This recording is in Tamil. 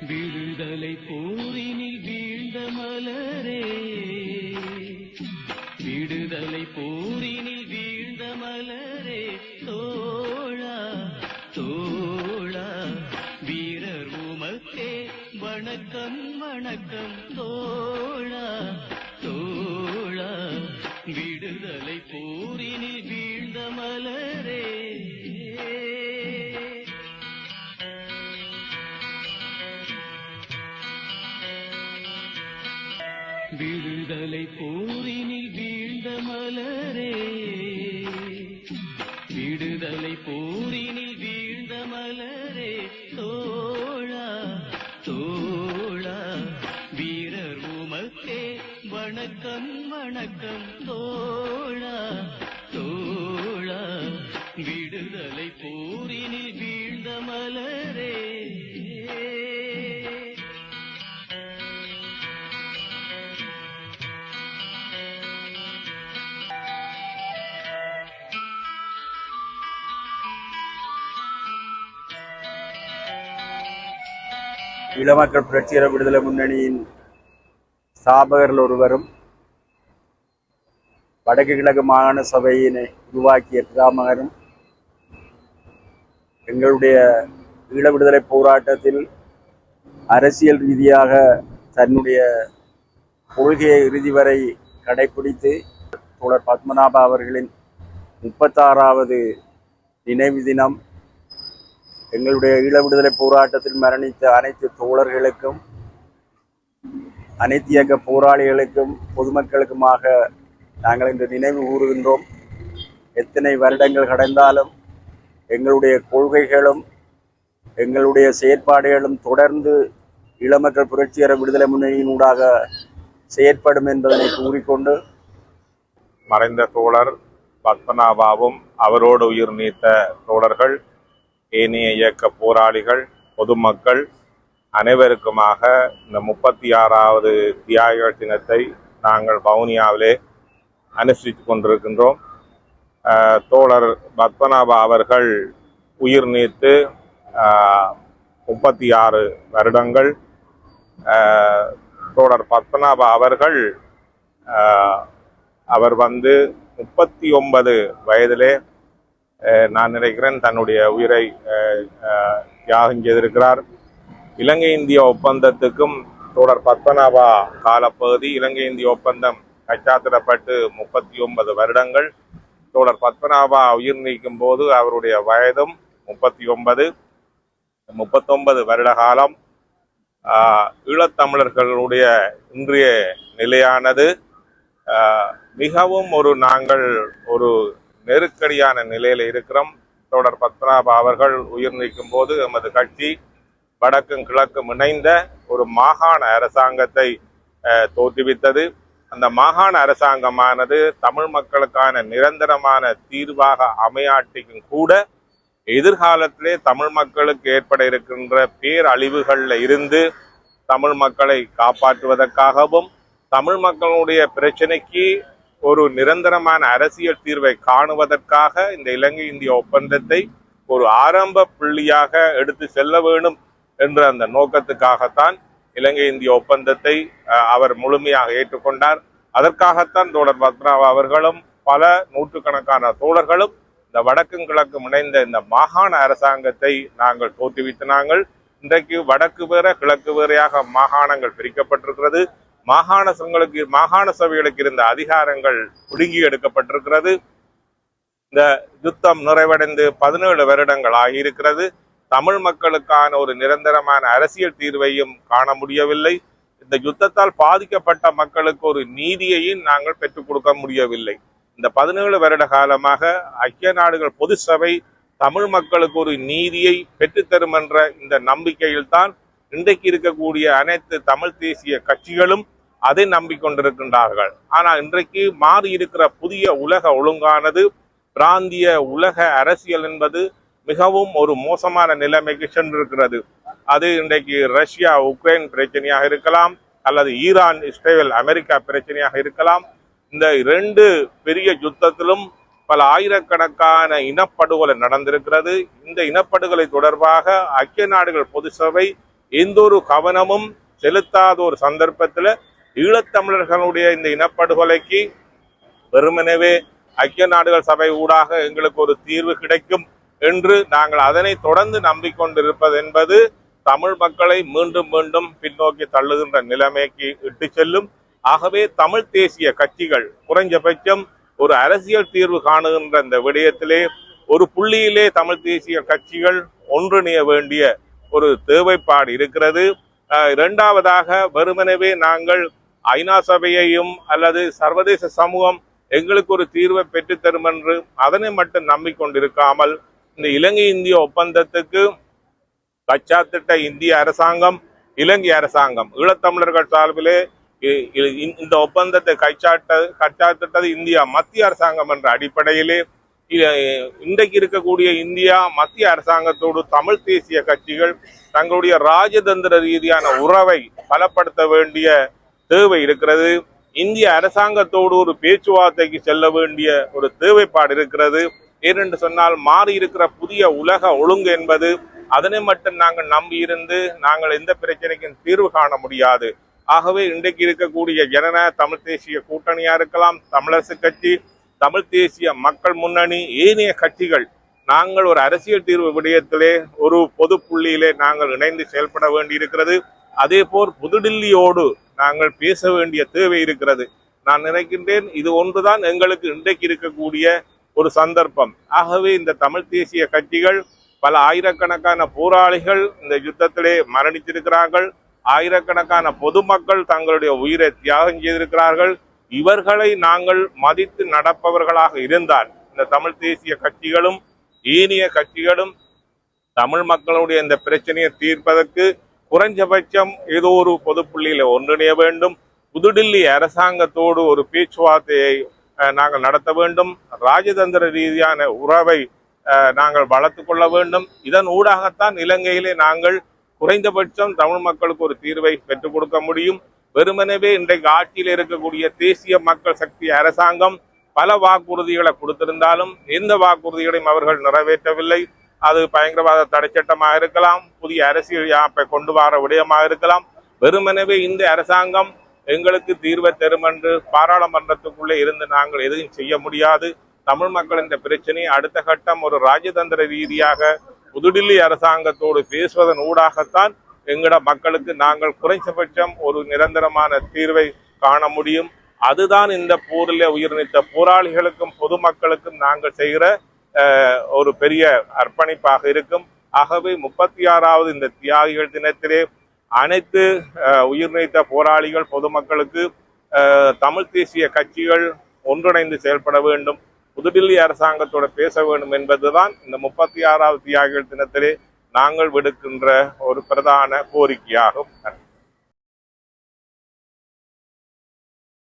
விடுதலை போரினில் வீழ்ந்த மலரே, விடுதலை போரினில் வீழ்ந்த மலரே, தோழா தோழா வீரர் உமக்கே வணக்கம் வணக்கம் தோழா தோழா விடுதலை போரினில் வீழ்ந்த மலரே. விடுதலை போரினில் வீழ்ந்த மலரே, விடுதலை போரினில் வீழ்ந்த மலரே, தோழா தோழா வீரர் உமக்கே வணக்கம் வணக்கம் தோழா தோழா விடுதலை போரினில் வீழ்ந்த மலரே. இளமக்கள் புரட்சிகர விடுதலை முன்னணியின் ஸ்தாபகர்கள் ஒருவரும் வடக்கு கிழக்கு மாகாண சபையினை உருவாக்கிய பிதாமகரும் எங்களுடைய ஈழ விடுதலை போராட்டத்தில் அரசியல் ரீதியாக தன்னுடைய கொள்கையை இறுதி வரை கடைபிடித்து தோழர் பத்மநாபா அவர்களின் 36வது நினைவு தினம் எங்களுடைய ஈழ விடுதலை போராட்டத்தில் மரணித்த அனைத்து தோழர்களுக்கும் அனைத்து இயக்க போராளிகளுக்கும் பொதுமக்களுக்குமாக நாங்கள் இன்று நினைவு கூறுகின்றோம். எத்தனை வருடங்கள் கடந்தாலும் எங்களுடைய கொள்கைகளும் எங்களுடைய செயற்பாடுகளும் தொடர்ந்து ஈழமக்கள் புரட்சிகர விடுதலை முன்னணியினூடாக செயற்படும் என்பதனை கூறிக்கொண்டு மறைந்த தோழர் பத்மநாபாவும் அவரோடு உயிர் நீத்த தோழர்கள், ஏனைய இயக்க போராளிகள், பொதுமக்கள் அனைவருக்குமாக இந்த 36வது தியாகிகள் தினத்தை நாங்கள் வவுனியாவிலே அனுஷ்டித்து கொண்டிருக்கின்றோம். தோழர் பத்மநாபா அவர்கள் உயிர் நீத்து 36 வருடங்கள். தோழர் பத்மநாபா அவர்கள் அவர் 39 வயதிலே நான் நினைக்கிறேன் தன்னுடைய உயிரை தியாகம் செய்திருக்கிறார். இலங்கை இந்திய ஒப்பந்தத்துக்கும் தோழர் பத்மநாபா காலப்பகுதி இலங்கை இந்திய ஒப்பந்தம் கைச்சாத்திடப்பட்டு 39 வருடங்கள். தோழர் பத்மநாபா உயிர் நீக்கும் போது அவருடைய வயதும் 39 வருட காலம். ஈழத்தமிழர்களுடைய இன்றைய நிலையானது மிகவும் நாங்கள் ஒரு நெருக்கடியான நிலையில இருக்கிறோம். தோழர் பத்மநாபா அவர்கள் உயிர் நீக்கும் போது எமது கட்சி வடக்கும் கிழக்கும் இணைந்த ஒரு மாகாண அரசாங்கத்தை தோற்றுவித்தது. அந்த மாகாண அரசாங்கமானது தமிழ் மக்களுக்கான நிரந்தரமான தீர்வாக அமையாட்டிக்கும் கூட எதிர்காலத்திலே தமிழ் மக்களுக்கு ஏற்பட இருக்கின்ற பேரழிவுகளில் இருந்து தமிழ் மக்களை காப்பாற்றுவதற்காகவும் தமிழ் மக்களுடைய பிரச்சனைக்கு ஒரு நிரந்தரமான அரசியல் தீர்வை காணுவதற்காக இந்த இலங்கை இந்திய ஒப்பந்தத்தை ஒரு ஆரம்ப புள்ளியாக எடுத்து செல்ல வேண்டும் என்ற அந்த நோக்கத்துக்காகத்தான் இலங்கை இந்திய ஒப்பந்தத்தை அவர் முழுமையாக ஏற்றுக்கொண்டார். அதற்காகத்தான் தோழர் பத்மநாபா அவர்களும் பல நூற்றுக்கணக்கான தோழர்களும் இந்த வடக்கும் கிழக்கும் இணைந்த இந்த மாகாண அரசாங்கத்தை நாங்கள் தோற்றுவித்தினாங்கள். இன்றைக்கு வடக்கு வேற கிழக்கு வேறையாக மாகாணங்கள் பிரிக்கப்பட்டிருக்கிறது. மாகாண சபைகளுக்கு இருந்த அதிகாரங்கள் ஒடுங்கி எடுக்கப்பட்டிருக்கிறது. இந்த யுத்தம் நிறைவடைந்து 17 வருடங்கள் ஆகியிருக்கிறது. தமிழ் மக்களுக்கான ஒரு நிரந்தரமான அரசியல் தீர்வையும் காண முடியவில்லை. இந்த யுத்தத்தால் பாதிக்கப்பட்ட மக்களுக்கு ஒரு நீதியையும் நாங்கள் பெற்றுக் கொடுக்க முடியவில்லை. இந்த 17 வருட காலமாக ஐக்கிய நாடுகள் பொது சபை தமிழ் மக்களுக்கு ஒரு நீதியை பெற்றுத்தரும் என்ற இந்த நம்பிக்கையில் தான் இன்றைக்கு இருக்கக்கூடிய அனைத்து தமிழ் தேசிய கட்சிகளும் அதை நம்பிக்கொண்டிருக்கின்றார்கள். ஆனால் இன்றைக்கு மாறி இருக்கிற புதிய உலக ஒழுங்கானது பிராந்திய உலக அரசியல் என்பது மிகவும் ஒரு மோசமான நிலைமைக்கு சென்றிருக்கிறது. அது இன்றைக்கு ரஷ்யா உக்ரைன் பிரச்சனையாக இருக்கலாம், அல்லது ஈரான் இஸ்ரேல் அமெரிக்கா பிரச்சனையாக இருக்கலாம். இந்த 2 பெரிய யுத்தத்திலும் பல ஆயிரக்கணக்கான இனப்படுகொலை நடந்திருக்கிறது. இந்த இனப்படுகொலை தொடர்பாக ஐக்கிய நாடுகள் பொது சபை எந்த ஒரு கவனமும் செலுத்தாத ஒரு சந்தர்ப்பத்தில் ஈழத்தமிழர்களுடைய இந்த இனப்படுகொலைக்கு வெறுமனவே ஐக்கிய நாடுகள் சபை ஊடாக எங்களுக்கு ஒரு தீர்வு கிடைக்கும் என்று நாங்கள் அதனை தொடர்ந்து நம்பிக்கொண்டிருப்பது என்பது தமிழ் மக்களை மீண்டும் மீண்டும் பின்னோக்கி தள்ளுகின்ற நிலைமைக்கு இட்டு செல்லும். ஆகவே தமிழ் தேசிய கட்சிகள் குறைஞ்சபட்சம் ஒரு அரசியல் தீர்வு காணுகின்ற இந்த விடயத்திலே ஒரு புள்ளியிலே தமிழ் தேசிய கட்சிகள் ஒன்றிணைய வேண்டிய ஒரு தேவைப்பாடு இருக்கிறது. இரண்டாவதாக வெறுமனவே நாங்கள் ஐநா சபையையும் அல்லது சர்வதேச சமூகம் எங்களுக்கு ஒரு தீர்வை பெற்றுத்தரும் என்று அதனை மட்டும் நம்பிக்கொண்டிருக்காமல் இந்த இலங்கை இந்திய ஒப்பந்தத்துக்கு கச்சாத்திட்ட இந்திய அரசாங்கம், இலங்கை அரசாங்கம், ஈழத்தமிழர்கள் சார்பிலே இந்த ஒப்பந்தத்தை கச்சாத்திட்டது இந்தியா மத்திய அரசாங்கம் என்ற அடிப்படையிலே இன்றைக்கு இருக்கக்கூடிய இந்தியா மத்திய அரசாங்கத்தோடு தமிழ் தேசிய கட்சிகள் தங்களுடைய ராஜதந்திர ரீதியான உறவை பலப்படுத்த வேண்டிய தேவை இருக்கிறது. இந்திய அரசாங்கத்தோடு ஒரு பேச்சுவார்த்தைக்கு செல்ல வேண்டிய ஒரு தேவைப்பாடு இருக்கிறது. ஏனென்று சொன்னால் மாறி இருக்கிற புதிய உலக ஒழுங்கு என்பது அதனை மட்டும் நாங்கள் நம்பி இருந்து நாங்கள் எந்த பிரச்சனைக்கும் தீர்வு காண முடியாது. ஆகவே இன்றைக்கு இருக்கக்கூடிய ஜனநாயக தமிழ் தேசிய கூட்டணியா இருக்கலாம், தமிழரசு கட்சி, தமிழ் தேசிய மக்கள் முன்னணி, ஏனைய கட்சிகள் நாங்கள் ஒரு அரசியல் தீர்வு விடயத்திலே ஒரு பொது புள்ளியிலே நாங்கள் இணைந்து செயல்பட வேண்டி இருக்கிறது. அதே போல் புதுடில்லியோடு நாங்கள் பேச வேண்டிய தேவை இருக்கிறது. நான் நினைக்கின்றேன் இது ஒன்றுதான் எங்களுக்கு இன்றைக்கு இருக்கக்கூடிய ஒரு சந்தர்ப்பம். ஆகவே இந்த தமிழ் தேசிய கட்சிகள் பல ஆயிரக்கணக்கான போராளிகள் இந்த யுத்தத்திலே மரணித்திருக்கிறார்கள். ஆயிரக்கணக்கான பொதுமக்கள் தங்களுடைய உயிரை தியாகம் செய்திருக்கிறார்கள். இவர்களை நாங்கள் மதித்து நடப்பவர்களாக இருந்தால் இந்த தமிழ் தேசிய கட்சிகளும் ஏனைய கட்சிகளும் தமிழ் மக்களுடைய இந்த பிரச்சனையை தீர்ப்பதற்கு குறைஞ்சபட்சம் ஏதோ ஒரு பொது புள்ளியில ஒன்றிணைய வேண்டும். புதுடில்லி அரசாங்கத்தோடு ஒரு பேச்சுவார்த்தையை நாங்கள் நடத்த வேண்டும். ராஜதந்திர ரீதியான உறவை நாங்கள் வளர்த்து கொள்ள வேண்டும். இதன் ஊடாகத்தான் இலங்கையிலே நாங்கள் குறைந்தபட்சம் தமிழ் மக்களுக்கு ஒரு தீர்வை பெற்றுக் கொடுக்க முடியும். வெறுமனவே இன்றைக்கு ஆட்சியில் இருக்கக்கூடிய தேசிய மக்கள் சக்தி அரசாங்கம் பல வாக்குறுதிகளை கொடுத்திருந்தாலும் எந்த வாக்குறுதிகளையும் அவர்கள் நிறைவேற்றவில்லை. அது பயங்கரவாத தடை சட்டமாக இருக்கலாம், புதிய அரசியல் யாப்பை கொண்டு வர விடயமாக இருக்கலாம். வெறுமனவே இந்த அரசாங்கம் எங்களுக்கு தீர்வை தரும் என்று பாராளுமன்றத்துக்குள்ளே இருந்து நாங்கள் எதையும் செய்ய முடியாது. தமிழ் மக்கள் இந்த பிரச்சனையை அடுத்த கட்டம் ஒரு ராஜதந்திர ரீதியாக புதுடில்லி அரசாங்கத்தோடு பேசுவதன் ஊடாகத்தான் எங்கட மக்களுக்கு நாங்கள் குறைந்தபட்சம் ஒரு நிரந்தரமான தீர்வை காண முடியும். அதுதான் இந்த போரில் உயிர்நீத்த போராளிகளுக்கும் பொதுமக்களுக்கும் நாங்கள் செய்கிற ஒரு பெரிய அர்ப்பணிப்பாக இருக்கும். ஆகவே 36வது இந்த தியாகிகள் தினத்திலே அனைத்து உயிர்நீத்த போராளிகள் பொதுமக்களுக்கு தமிழ் தேசிய கட்சிகள் ஒன்றிணைந்து செயல்பட வேண்டும், புதுடில்லி அரசாங்கத்தோடு பேச வேண்டும் என்பதுதான் இந்த 36வது தியாகிகள் தினத்திலே நாங்கள் விடுக்கின்ற ஒரு பிரதான கோரிக்கையாகும்.